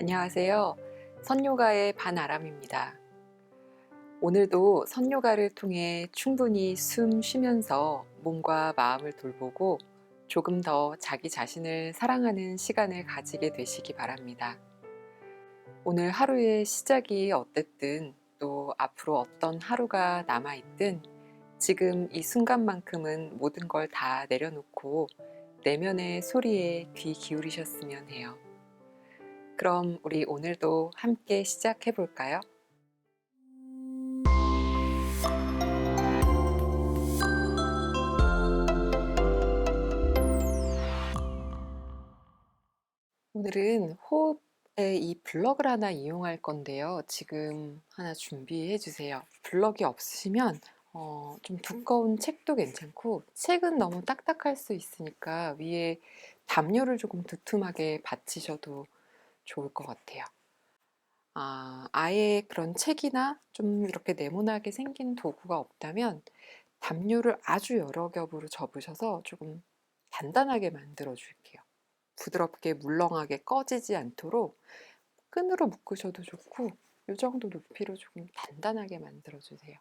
안녕하세요. 선요가의 반아람입니다. 오늘도 선요가를 통해 충분히 숨 쉬면서 몸과 마음을 돌보고 조금 더 자기 자신을 사랑하는 시간을 가지게 되시기 바랍니다. 오늘 하루의 시작이 어땠든 또 앞으로 어떤 하루가 남아있든 지금 이 순간만큼은 모든 걸 다 내려놓고 내면의 소리에 귀 기울이셨으면 해요. 그럼 우리 오늘도 함께 시작해 볼까요? 오늘은 호흡의 이 블럭을 하나 이용할 건데요. 지금 하나 준비해 주세요. 블럭이 없으시면 좀 두꺼운 책도 괜찮고, 책은 너무 딱딱할 수 있으니까 위에 담요를 조금 두툼하게 받치셔도 좋을 것 같아요. 아예 그런 책이나 좀 이렇게 네모나게 생긴 도구가 없다면 담요를 아주 여러 겹으로 접으셔서 조금 단단하게 만들어 줄게요. 부드럽게 물렁하게 꺼지지 않도록 끈으로 묶으셔도 좋고, 이 정도 높이로 조금 단단하게 만들어 주세요.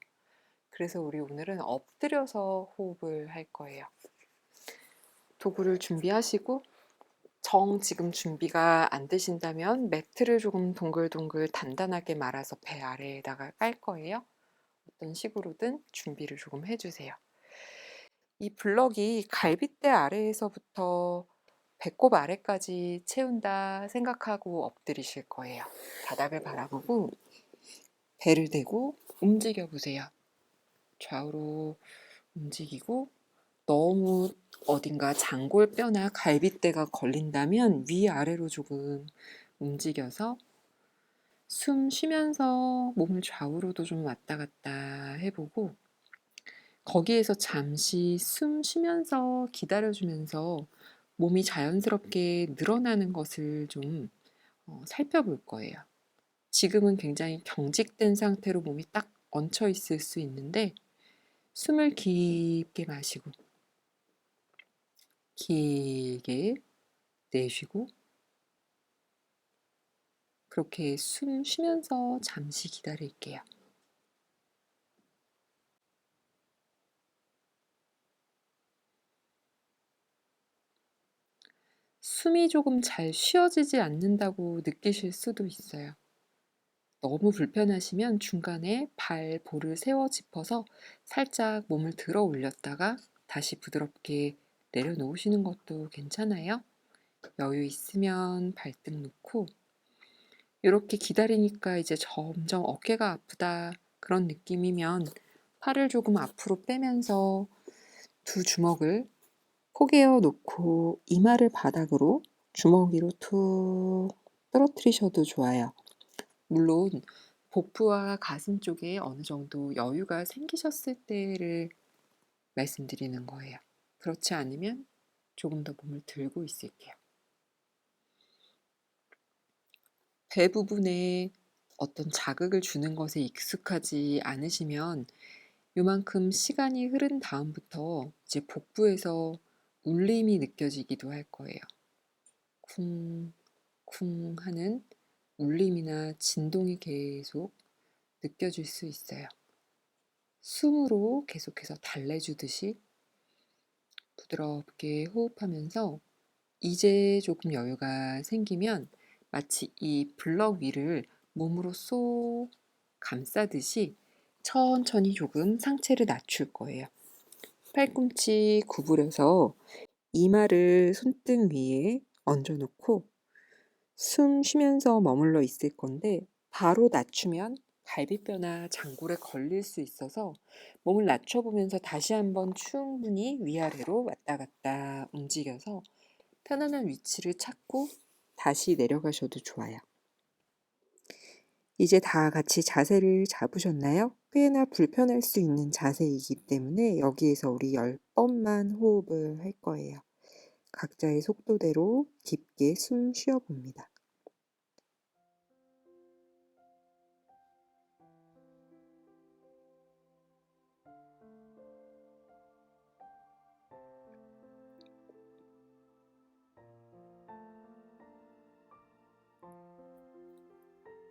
그래서 우리 오늘은 엎드려서 호흡을 할 거예요. 도구를 준비하시고, 지금 준비가 안 되신다면 매트를 조금 동글동글 단단하게 말아서 배 아래에다가 깔 거예요. 어떤 식으로든 준비를 조금 해주세요. 이 블럭이 갈빗대 아래에서부터 배꼽 아래까지 채운다 생각하고 엎드리실 거예요. 바닥을 바라보고 배를 대고 움직여 보세요. 좌우로 움직이고, 너무 어딘가 장골뼈나 갈빗대가 걸린다면 위아래로 조금 움직여서 숨 쉬면서 몸을 좌우로도 좀 왔다 갔다 해보고, 거기에서 잠시 숨 쉬면서 기다려주면서 몸이 자연스럽게 늘어나는 것을 좀 살펴볼 거예요. 지금은 굉장히 경직된 상태로 몸이 딱 얹혀 있을 수 있는데, 숨을 깊게 마시고 길게 내쉬고, 그렇게 숨 쉬면서 잠시 기다릴게요. 숨이 조금 잘 쉬어지지 않는다고 느끼실 수도 있어요. 너무 불편하시면 중간에 볼을 세워 짚어서 살짝 몸을 들어 올렸다가 다시 부드럽게 내려놓으시는 것도 괜찮아요. 여유 있으면 발등 놓고, 이렇게 기다리니까 이제 점점 어깨가 아프다 그런 느낌이면 팔을 조금 앞으로 빼면서 두 주먹을 포개어 놓고 이마를 바닥으로 주먹 위로 툭 떨어뜨리셔도 좋아요. 물론 복부와 가슴 쪽에 어느 정도 여유가 생기셨을 때를 말씀드리는 거예요. 그렇지 않으면 조금 더 몸을 들고 있을게요. 배 부분에 어떤 자극을 주는 것에 익숙하지 않으시면 요만큼 시간이 흐른 다음부터 이제 복부에서 울림이 느껴지기도 할 거예요. 쿵, 쿵 하는 울림이나 진동이 계속 느껴질 수 있어요. 숨으로 계속해서 달래주듯이 부드럽게 호흡하면서 이제 조금 여유가 생기면 마치 이 블럭 위를 몸으로 쏙 감싸듯이 천천히 조금 상체를 낮출 거예요. 팔꿈치 구부려서 이마를 손등 위에 얹어놓고 숨 쉬면서 머물러 있을 건데, 바로 낮추면 갈비뼈나 장골에 걸릴 수 있어서 몸을 낮춰보면서 다시 한번 충분히 위아래로 왔다 갔다 움직여서 편안한 위치를 찾고 다시 내려가셔도 좋아요. 이제 다 같이 자세를 잡으셨나요? 꽤나 불편할 수 있는 자세이기 때문에 여기에서 우리 10번만 호흡을 할 거예요. 각자의 속도대로 깊게 숨 쉬어봅니다.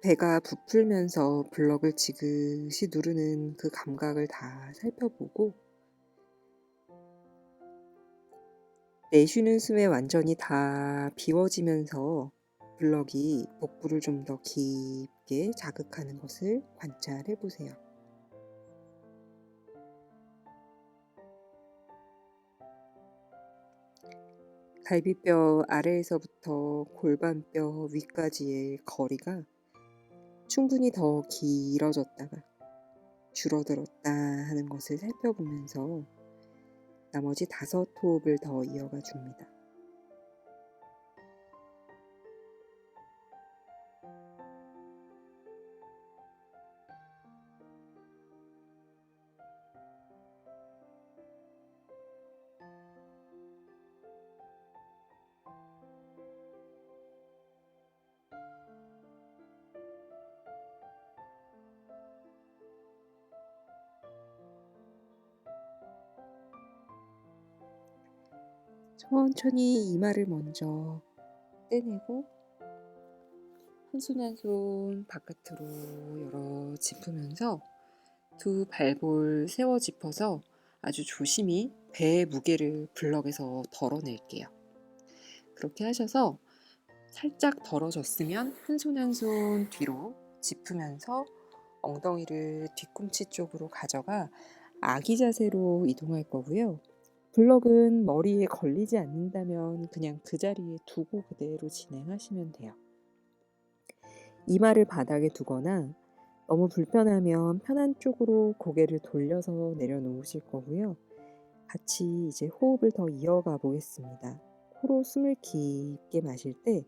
배가 부풀면서 블럭을 지그시 누르는 그 감각을 다 살펴보고 내쉬는 숨에 완전히 다 비워지면서 블럭이 복부를 좀 더 깊게 자극하는 것을 관찰해 보세요. 갈비뼈 아래에서부터 골반뼈 위까지의 거리가 충분히 더 길어졌다가 줄어들었다 하는 것을 살펴보면서 나머지 5호흡을 더 이어가 줍니다. 천천히 이마를 먼저 떼내고 한 손 한 손 바깥으로 열어 짚으면서 두 발볼 세워 짚어서 아주 조심히 배의 무게를 블럭에서 덜어낼게요. 그렇게 하셔서 살짝 덜어졌으면 한 손 한 손 뒤로 짚으면서 엉덩이를 뒤꿈치 쪽으로 가져가 아기 자세로 이동할 거고요. 블럭은 머리에 걸리지 않는다면 그냥 그 자리에 두고 그대로 진행하시면 돼요. 이마를 바닥에 두거나 너무 불편하면 편한 쪽으로 고개를 돌려서 내려놓으실 거고요. 같이 이제 호흡을 더 이어가 보겠습니다. 코로 숨을 깊게 마실 때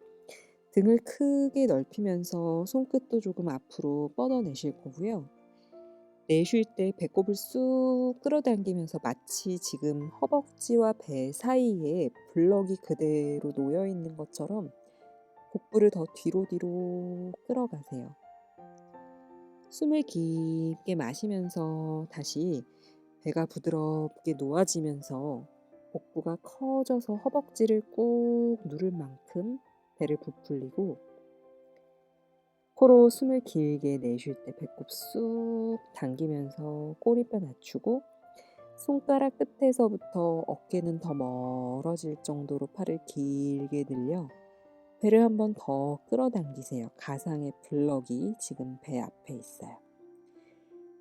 등을 크게 넓히면서 손끝도 조금 앞으로 뻗어내실 거고요. 내쉴 때 배꼽을 쑥 끌어당기면서 마치 지금 허벅지와 배 사이에 블럭이 그대로 놓여 있는 것처럼 복부를 더 뒤로 끌어가세요. 숨을 깊게 마시면서 다시 배가 부드럽게 놓아지면서 복부가 커져서 허벅지를 꾹 누를 만큼 배를 부풀리고 코로 숨을 길게 내쉴 때 배꼽 쑥 당기면서 꼬리뼈 낮추고 손가락 끝에서부터 어깨는 더 멀어질 정도로 팔을 길게 늘려 배를 한 번 더 끌어당기세요. 가상의 블럭이 지금 배 앞에 있어요.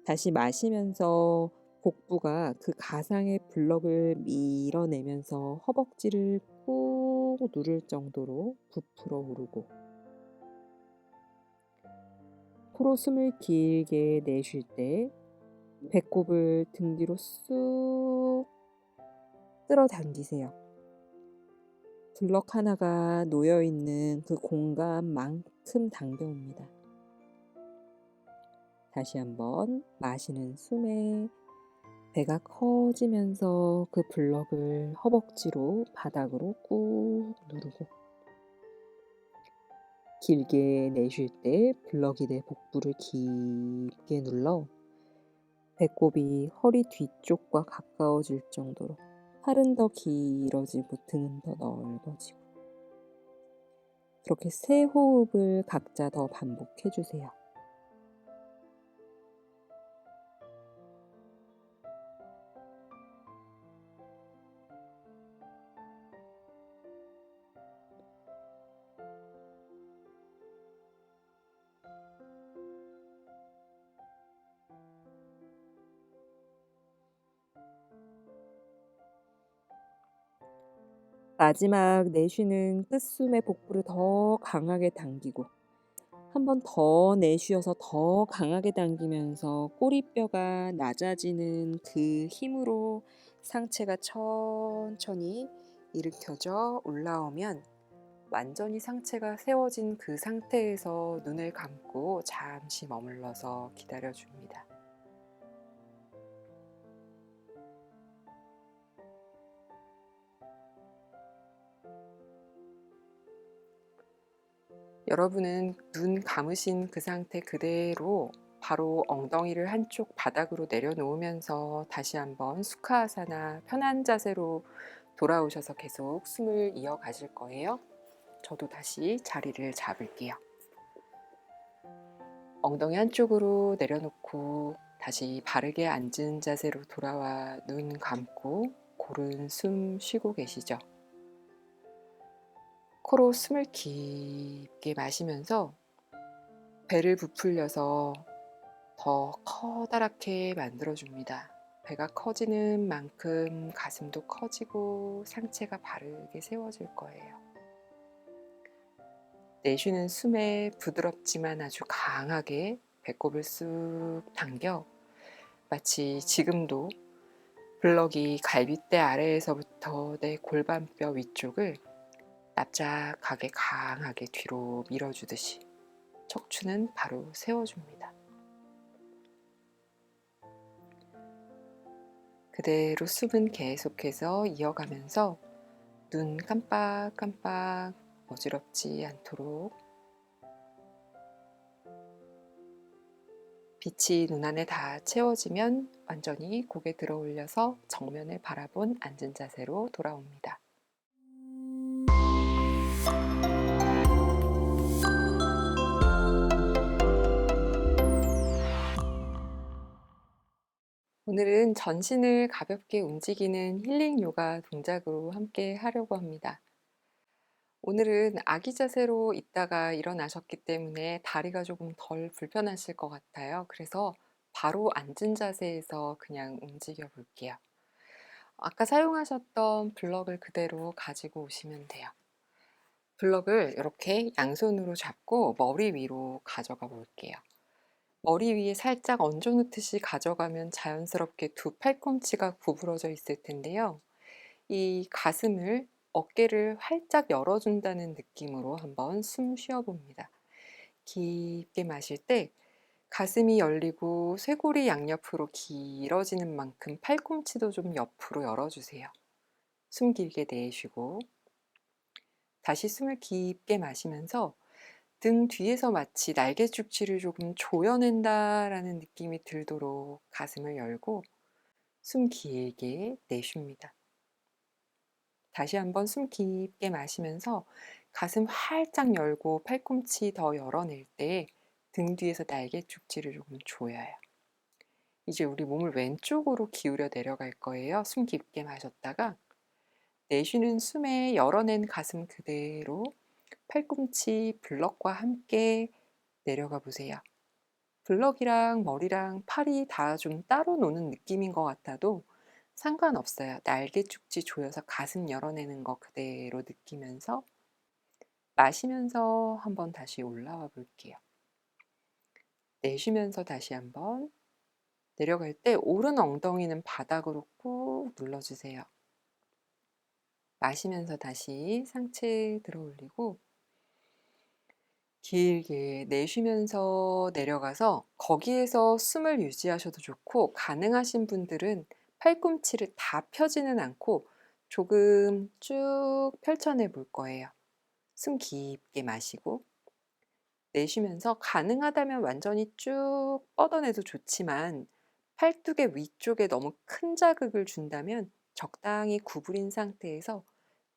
다시 마시면서 복부가 그 가상의 블럭을 밀어내면서 허벅지를 꾹 누를 정도로 부풀어 오르고 코로 숨을 길게 내쉴 때 배꼽을 등 뒤로 쑥 끌어당기세요. 블럭 하나가 놓여있는 그 공간만큼 당겨옵니다. 다시 한번 마시는 숨에 배가 커지면서 그 블럭을 허벅지로 바닥으로 꾹 누르고 길게 내쉴 때 블럭이 내 복부를 깊게 눌러 배꼽이 허리 뒤쪽과 가까워질 정도로 팔은 더 길어지고 등은 더 넓어지고 그렇게 3호흡을 각자 더 반복해 주세요. 마지막 내쉬는 끝숨에 복부를 더 강하게 당기고 한 번 더 내쉬어서 더 강하게 당기면서 꼬리뼈가 낮아지는 그 힘으로 상체가 천천히 일으켜져 올라오면 완전히 상체가 세워진 그 상태에서 눈을 감고 잠시 머물러서 기다려줍니다. 여러분은 눈 감으신 그 상태 그대로 바로 엉덩이를 한쪽 바닥으로 내려놓으면서 다시 한번 수카아사나 편한 자세로 돌아오셔서 계속 숨을 이어가실 거예요. 저도 다시 자리를 잡을게요. 엉덩이 한쪽으로 내려놓고 다시 바르게 앉은 자세로 돌아와 눈 감고 고른 숨 쉬고 계시죠? 코로 숨을 깊게 마시면서 배를 부풀려서 더 커다랗게 만들어줍니다. 배가 커지는 만큼 가슴도 커지고 상체가 바르게 세워질 거예요. 내쉬는 숨에 부드럽지만 아주 강하게 배꼽을 쑥 당겨 마치 지금도 블럭이 갈비뼈 아래에서부터 내 골반뼈 위쪽을 납작하게 강하게 뒤로 밀어주듯이 척추는 바로 세워줍니다. 그대로 숨은 계속해서 이어가면서 눈 깜빡깜빡 어지럽지 않도록 빛이 눈안에 다 채워지면 완전히 고개 들어 올려서 정면을 바라본 앉은 자세로 돌아옵니다. 오늘은 전신을 가볍게 움직이는 힐링 요가 동작으로 함께 하려고 합니다. 오늘은 아기 자세로 있다가 일어나셨기 때문에 다리가 조금 덜 불편하실 것 같아요. 그래서 바로 앉은 자세에서 그냥 움직여 볼게요. 아까 사용하셨던 블럭을 그대로 가지고 오시면 돼요. 블럭을 이렇게 양손으로 잡고 머리 위로 가져가 볼게요. 머리 위에 살짝 얹어 놓듯이 가져가면 자연스럽게 두 팔꿈치가 구부러져 있을 텐데요. 이 가슴을 어깨를 활짝 열어준다는 느낌으로 한번 숨 쉬어봅니다. 깊게 마실 때 가슴이 열리고 쇄골이 양옆으로 길어지는 만큼 팔꿈치도 좀 옆으로 열어주세요. 숨 길게 내쉬고 다시 숨을 깊게 마시면서 등 뒤에서 마치 날개 축지를 조금 조여낸다라는 느낌이 들도록 가슴을 열고 숨 길게 내쉽니다. 다시 한번 숨 깊게 마시면서 가슴 활짝 열고 팔꿈치 더 열어낼 때 등 뒤에서 날개 축지를 조금 조여요. 이제 우리 몸을 왼쪽으로 기울여 내려갈 거예요. 숨 깊게 마셨다가 내쉬는 숨에 열어낸 가슴 그대로 팔꿈치 블럭과 함께 내려가 보세요. 블럭이랑 머리랑 팔이 다 좀 따로 노는 느낌인 것 같아도 상관없어요. 날개 축지 조여서 가슴 열어내는 거 그대로 느끼면서 마시면서 한번 다시 올라와 볼게요. 내쉬면서 다시 한번 내려갈 때 오른 엉덩이는 바닥으로 꾹 눌러주세요. 마시면서 다시 상체 들어 올리고 길게 내쉬면서 내려가서 거기에서 숨을 유지하셔도 좋고 가능하신 분들은 팔꿈치를 다 펴지는 않고 조금 쭉 펼쳐내 볼 거예요. 숨 깊게 마시고 내쉬면서 가능하다면 완전히 쭉 뻗어내도 좋지만 팔뚝의 위쪽에 너무 큰 자극을 준다면 적당히 구부린 상태에서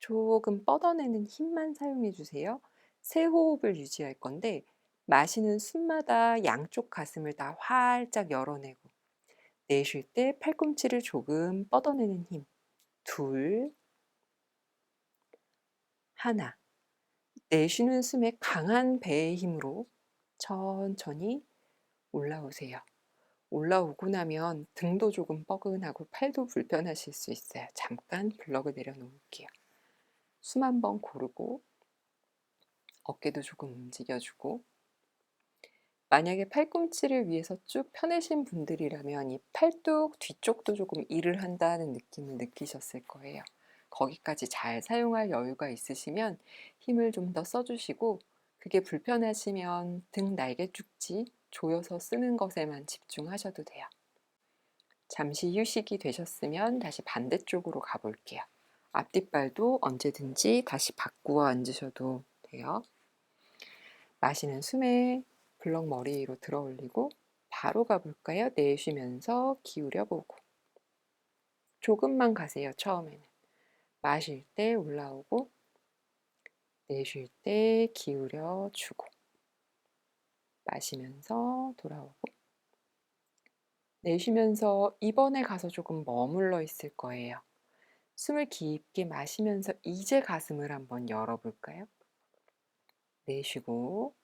조금 뻗어내는 힘만 사용해 주세요. 세 호흡을 유지할 건데 마시는 숨마다 양쪽 가슴을 다 활짝 열어내고 내쉴 때 팔꿈치를 조금 뻗어내는 힘. 둘, 하나. 내쉬는 숨에 강한 배의 힘으로 천천히 올라오세요. 올라오고 나면 등도 조금 뻐근하고 팔도 불편하실 수 있어요. 잠깐 블럭을 내려놓을게요. 숨 한 번 고르고 어깨도 조금 움직여주고 만약에 팔꿈치를 위해서 쭉 펴내신 분들이라면 이 팔뚝 뒤쪽도 조금 일을 한다는 느낌을 느끼셨을 거예요. 거기까지 잘 사용할 여유가 있으시면 힘을 좀 더 써주시고 그게 불편하시면 등 날개 축지 조여서 쓰는 것에만 집중하셔도 돼요. 잠시 휴식이 되셨으면 다시 반대쪽으로 가볼게요. 앞뒷발도 언제든지 다시 바꾸어 앉으셔도 돼요. 마시는 숨에 블럭 머리 위로 들어 올리고 바로 가볼까요? 내쉬면서 기울여 보고 조금만 가세요. 처음에는 마실 때 올라오고 내쉴 때 기울여 주고 마시면서 돌아오고, 내쉬면서 입안에 가서 조금 머물러 있을 거예요. 숨을 깊게 마시면서 이제 가슴을 한번 열어볼까요? 내쉬고,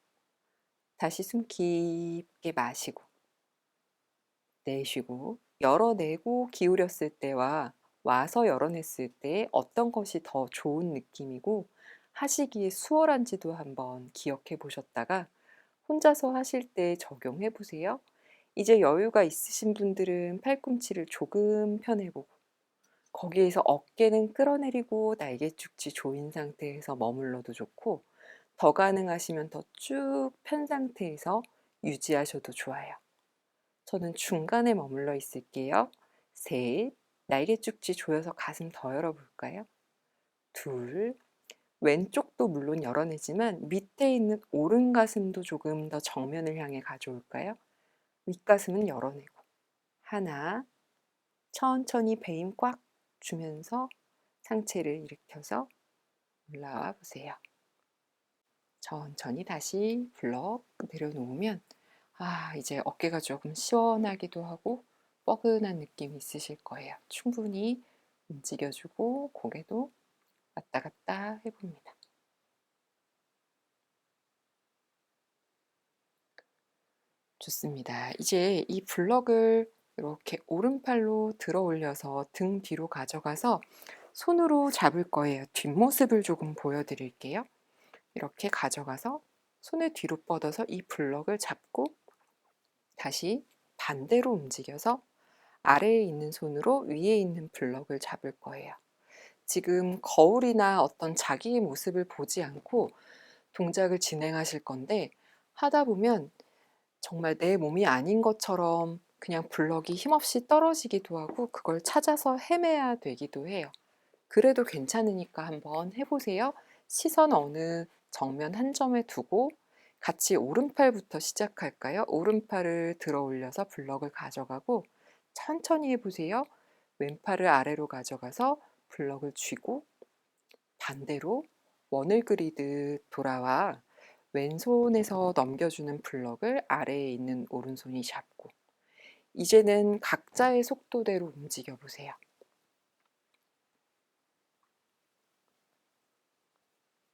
다시 숨 깊게 마시고, 내쉬고, 열어내고 기울였을 때와 와서 열어냈을 때 어떤 것이 더 좋은 느낌이고 하시기에 수월한지도 한번 기억해 보셨다가 혼자서 하실 때 적용해 보세요. 이제 여유가 있으신 분들은 팔꿈치를 조금 펴내보고 거기에서 어깨는 끌어내리고 날개축지 조인 상태에서 머물러도 좋고 더 가능하시면 더 쭉 편 상태에서 유지하셔도 좋아요. 저는 중간에 머물러 있을게요. 셋, 날개축지 조여서 가슴 더 열어볼까요? 둘, 왼쪽도 물론 열어내지만 밑에 있는 오른 가슴도 조금 더 정면을 향해 가져올까요? 윗가슴은 열어내고 하나, 천천히 배임 꽉 주면서 상체를 일으켜서 올라와 보세요. 천천히 다시 블럭 내려놓으면 이제 어깨가 조금 시원하기도 하고 뻐근한 느낌이 있으실 거예요. 충분히 움직여주고 고개도 왔다 갔다 해봅니다. 좋습니다. 이제 이 블럭을 이렇게 오른팔로 들어 올려서 등 뒤로 가져가서 손으로 잡을 거예요. 뒷모습을 조금 보여드릴게요. 이렇게 가져가서 손을 뒤로 뻗어서 이 블럭을 잡고 다시 반대로 움직여서 아래에 있는 손으로 위에 있는 블럭을 잡을 거예요. 지금 거울이나 어떤 자기의 모습을 보지 않고 동작을 진행하실 건데 하다 보면 정말 내 몸이 아닌 것처럼 그냥 블럭이 힘없이 떨어지기도 하고 그걸 찾아서 헤매야 되기도 해요. 그래도 괜찮으니까 한번 해보세요. 시선 어느 정면 한 점에 두고 같이 오른팔부터 시작할까요? 오른팔을 들어 올려서 블럭을 가져가고 천천히 해보세요. 왼팔을 아래로 가져가서 블럭을 쥐고 반대로 원을 그리듯 돌아와 왼손에서 넘겨주는 블럭을 아래에 있는 오른손이 잡고 이제는 각자의 속도대로 움직여 보세요.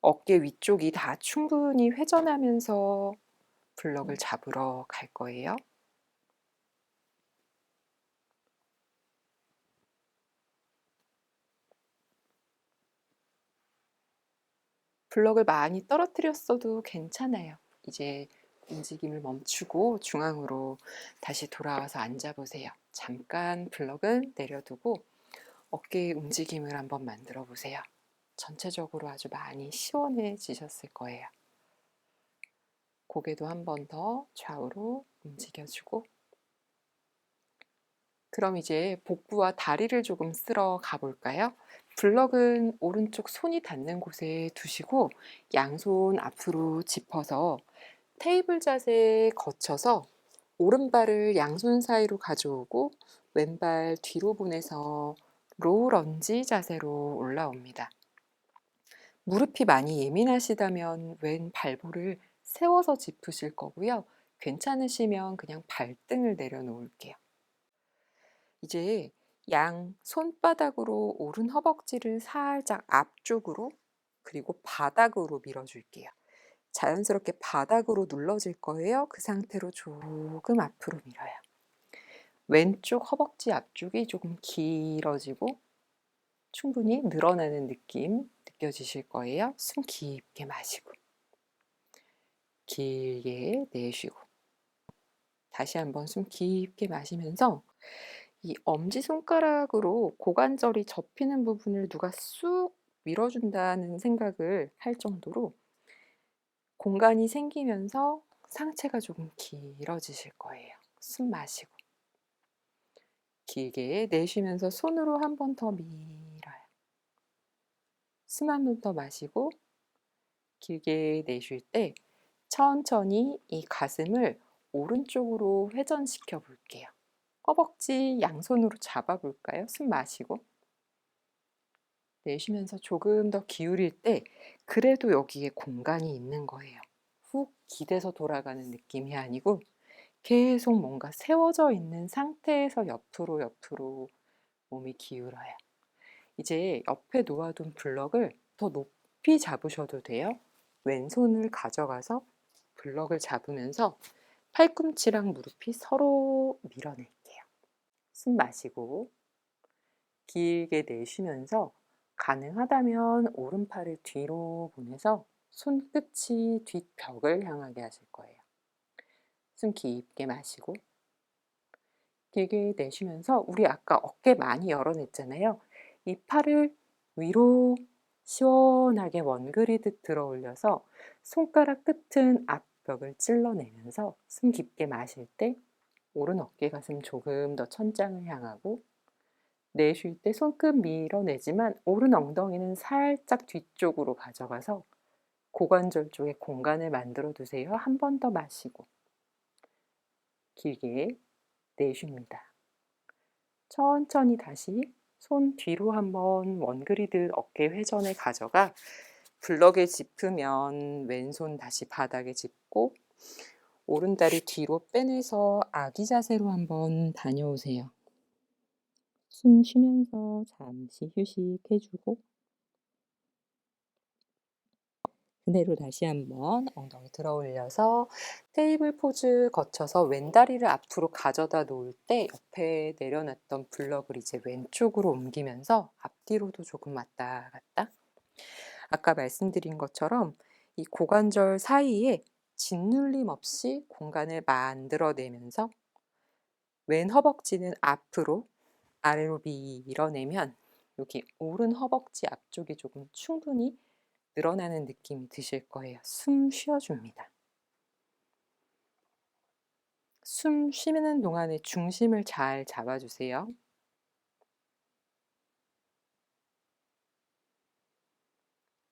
어깨 위쪽이 다 충분히 회전하면서 블럭을 잡으러 갈 거예요. 블럭을 많이 떨어뜨렸어도 괜찮아요. 이제 움직임을 멈추고 중앙으로 다시 돌아와서 앉아보세요. 잠깐 블럭은 내려두고 어깨의 움직임을 한번 만들어 보세요. 전체적으로 아주 많이 시원해지셨을 거예요. 고개도 한 번 더 좌우로 움직여주고 그럼 이제 복부와 다리를 조금 쓸어 가볼까요? 블럭은 오른쪽 손이 닿는 곳에 두시고 양손 앞으로 짚어서 테이블 자세에 거쳐서 오른발을 양손 사이로 가져오고 왼발 뒤로 보내서 로우 런지 자세로 올라옵니다. 무릎이 많이 예민하시다면 왼 발볼을 세워서 짚으실 거고요. 괜찮으시면 그냥 발등을 내려놓을게요. 이제 양 손바닥으로 오른 허벅지를 살짝 앞쪽으로 그리고 바닥으로 밀어줄게요. 자연스럽게 바닥으로 눌러질 거예요. 그 상태로 조금 앞으로 밀어요. 왼쪽 허벅지 앞쪽이 조금 길어지고 충분히 늘어나는 느낌 느껴지실 거예요. 숨 깊게 마시고 길게 내쉬고 다시 한번 숨 깊게 마시면서 이 엄지손가락으로 고관절이 접히는 부분을 누가 쑥 밀어준다는 생각을 할 정도로 공간이 생기면서 상체가 조금 길어지실 거예요. 숨 마시고 길게 내쉬면서 손으로 한 번 더 밀어요. 숨 한 번 더 마시고 길게 내쉴 때 천천히 이 가슴을 오른쪽으로 회전시켜 볼게요. 허벅지 양손으로 잡아 볼까요? 숨 마시고 내쉬면서 조금 더 기울일 때 그래도 여기에 공간이 있는 거예요. 훅 기대서 돌아가는 느낌이 아니고 계속 뭔가 세워져 있는 상태에서 옆으로 몸이 기울어요. 이제 옆에 놓아둔 블럭을 더 높이 잡으셔도 돼요. 왼손을 가져가서 블럭을 잡으면서 팔꿈치랑 무릎이 서로 밀어낼게요. 숨 마시고 길게 내쉬면서 가능하다면 오른팔을 뒤로 보내서 손끝이 뒷벽을 향하게 하실 거예요. 숨 깊게 마시고 길게 내쉬면서 우리 아까 어깨 많이 열어냈잖아요. 이 팔을 위로 시원하게 원그리듯 들어 올려서 손가락 끝은 앞벽을 찔러내면서 숨 깊게 마실 때 오른 어깨 가슴 조금 더 천장을 향하고 내쉴 때 손끝 밀어내지만 오른 엉덩이는 살짝 뒤쪽으로 가져가서 고관절 쪽에 공간을 만들어 두세요. 한 번 더 마시고 길게 내쉽니다. 천천히 다시 손 뒤로 한번 원그리드 어깨 회전에 가져가 블럭에 짚으면 왼손 다시 바닥에 짚고 오른다리 뒤로 빼내서 아기 자세로 한번 다녀오세요. 숨 쉬면서 잠시 휴식해주고 그대로 다시 한번 엉덩이 들어 올려서 테이블 포즈 거쳐서 왼다리를 앞으로 가져다 놓을 때 옆에 내려놨던 블럭을 이제 왼쪽으로 옮기면서 앞뒤로도 조금 왔다 갔다. 아까 말씀드린 것처럼 이 고관절 사이에 짓눌림 없이 공간을 만들어내면서 왼 허벅지는 앞으로 아래로 밀어내면 여기 오른 허벅지 앞쪽이 조금 충분히 늘어나는 느낌이 드실 거예요. 숨 쉬어줍니다. 숨 쉬는 동안에 중심을 잘 잡아주세요.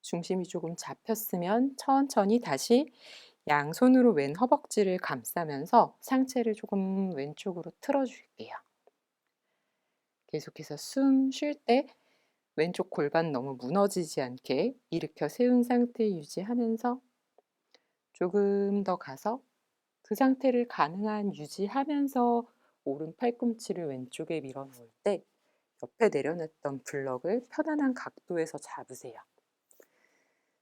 중심이 조금 잡혔으면 천천히 다시 양손으로 왼 허벅지를 감싸면서 상체를 조금 왼쪽으로 틀어줄게요. 계속해서 숨 쉴 때 왼쪽 골반 너무 무너지지 않게 일으켜 세운 상태 유지하면서 조금 더 가서 그 상태를 가능한 유지하면서 오른 팔꿈치를 왼쪽에 밀어 놓을 때 옆에 내려놨던 블럭을 편안한 각도에서 잡으세요.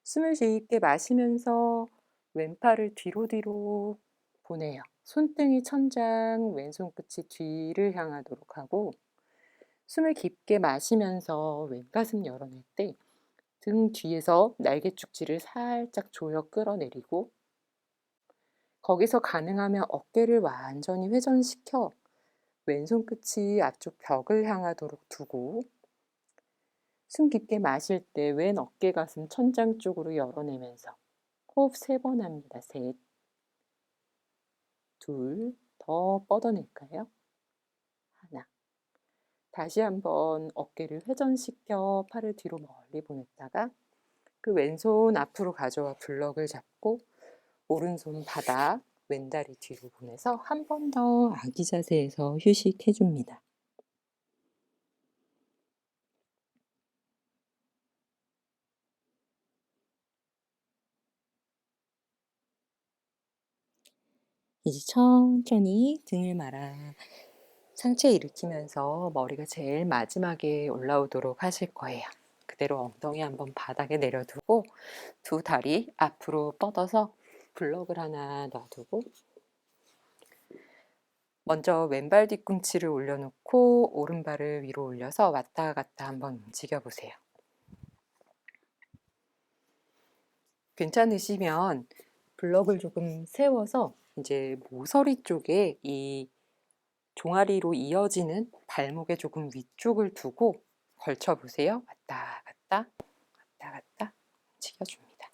숨을 깊게 마시면서 왼팔을 뒤로 보내요. 손등이 천장, 왼손 끝이 뒤를 향하도록 하고 숨을 깊게 마시면서 왼가슴 열어낼 때 등 뒤에서 날개 축지를 살짝 조여 끌어내리고 거기서 가능하면 어깨를 완전히 회전시켜 왼손 끝이 앞쪽 벽을 향하도록 두고 숨 깊게 마실 때 왼 어깨 가슴 천장 쪽으로 열어내면서 호흡 3번 합니다. 셋, 둘, 더 뻗어낼까요? 하나. 다시 한번 어깨를 회전시켜 팔을 뒤로 멀리 보냈다가 그 왼손 앞으로 가져와 블럭을 잡고 오른손 바닥, 왼다리 뒤로 보내서 한 번 더 아기 자세에서 휴식해 줍니다. 이제 천천히 등을 말아 상체 일으키면서 머리가 제일 마지막에 올라오도록 하실 거예요. 그대로 엉덩이 한번 바닥에 내려두고 두 다리 앞으로 뻗어서 블럭을 하나 놔두고 먼저 왼발 뒤꿈치를 올려놓고 오른발을 위로 올려서 왔다 갔다 한번 움직여 보세요. 괜찮으시면 블럭을 조금 세워서 이제 모서리 쪽에 이 종아리로 이어지는 발목에 조금 위쪽을 두고 걸쳐 보세요. 왔다 갔다 왔다 갔다 움직여줍니다.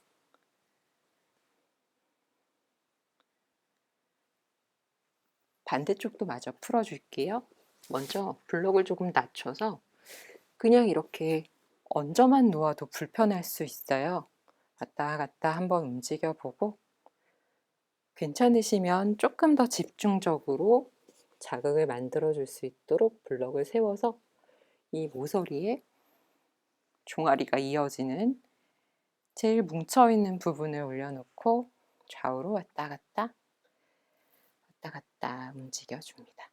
반대쪽도 마저 풀어줄게요. 먼저 블럭을 조금 낮춰서 그냥 이렇게 얹어만 놓아도 불편할 수 있어요. 왔다 갔다 한번 움직여 보고 괜찮으시면 조금 더 집중적으로 자극을 만들어 줄 수 있도록 블럭을 세워서 이 모서리에 종아리가 이어지는 제일 뭉쳐있는 부분을 올려놓고 좌우로 왔다 갔다, 왔다 갔다 움직여줍니다.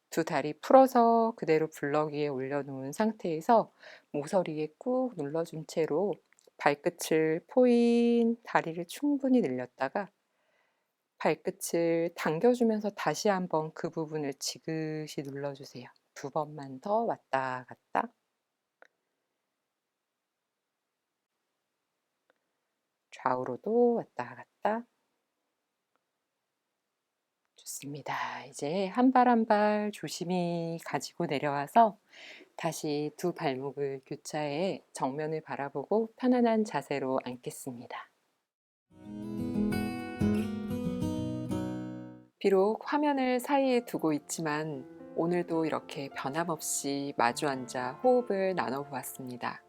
두 다리 풀어서 그대로 블럭 위에 올려놓은 상태에서 모서리에 꾹 눌러준 채로 발끝을 포인, 다리를 충분히 늘렸다가 발끝을 당겨주면서 다시 한번 그 부분을 지그시 눌러주세요. 두 번만 더 왔다 갔다. 좌우로도 왔다 갔다. 좋습니다. 이제 한 발 한 발 조심히 가지고 내려와서 다시 두 발목을 교차해 정면을 바라보고 편안한 자세로 앉겠습니다. 비록 화면을 사이에 두고 있지만 오늘도 이렇게 변함없이 마주 앉아 호흡을 나눠보았습니다.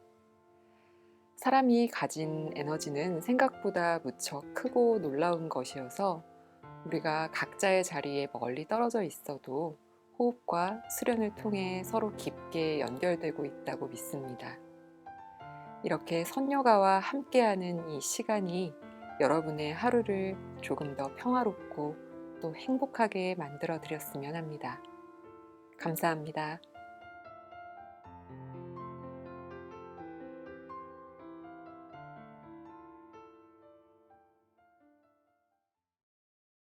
사람이 가진 에너지는 생각보다 무척 크고 놀라운 것이어서 우리가 각자의 자리에 멀리 떨어져 있어도 호흡과 수련을 통해 서로 깊게 연결되고 있다고 믿습니다. 이렇게 선yo가와 함께하는 이 시간이 여러분의 하루를 조금 더 평화롭고 또 행복하게 만들어 드렸으면 합니다. 감사합니다.